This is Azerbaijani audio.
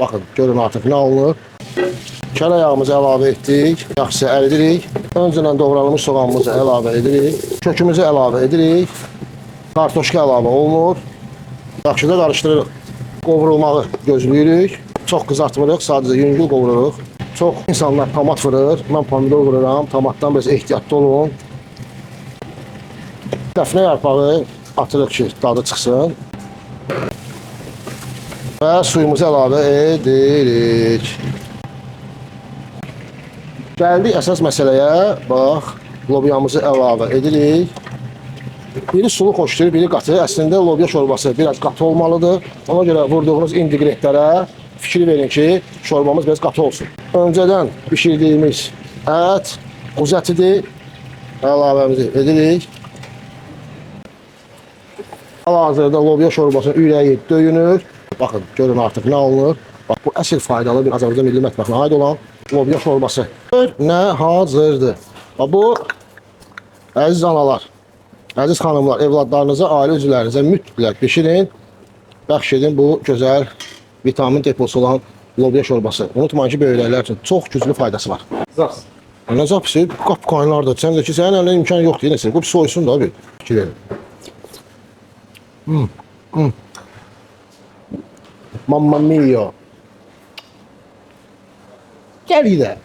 Baxın, görün artıq nə alınır. Kərə yağımızı əlavə etdik. Yaxşı əridirik. Öncədən doğranılmış soğanımızı əlavə edirik. Kökümüzü əlavə edirik. Kartoşka əlavə olunur. Yaxşı da qarışdırırıq. Qovrulmağı gözləyirik. Çox qızartmırıq, sadəcə yüngül qovururuq. Çox insanlar tomat vurur. Mən pomidor vururam. Tomatdan biraz ehtiyatlı olun. Dəfnə yarpağı atırıq ki, dadı çıxsın. Və suyumuzu əlavə edirik. Gəldik əsas məsələyə. Bax, lobyamızı əlavə edirik. Biri sulu xoşdur, biri qatı. Əslində lobya şorbası biraz qatı olmalıdır. Ona görə vurduğunuz inqrediyentlərə fikir verin ki, şorbamız biraz qatı olsun. Öncədən bişirdiyimiz ət, quzu ətidir. Əlavəmizi edirik. Hal-hazırda lobya şorbasının ürəyi döyünür. Baxın, görün artıq nə alınır. Bax, bu əsl faydalı bir Azərbaycan milli mətbəxinə aid olan lobya şorbası. Nə hazırdır? Bax, bu, əziz analar, əziz xanımlar, evladlarınıza, ailə üzvlərinizə mütləq bişirin. Bəxş edin bu gözəl vitamin deposu olan lobya şorbası. Unutmayın ki, böyüklər üçün çox güclü faydası var. Zaps. Nə zapısı? Qap qaynardır. Sən də ki, sənin əlində imkan yoxdur. Nəsə, bu soysun da bir. Fikir verin. Mamma mia. Gəl də.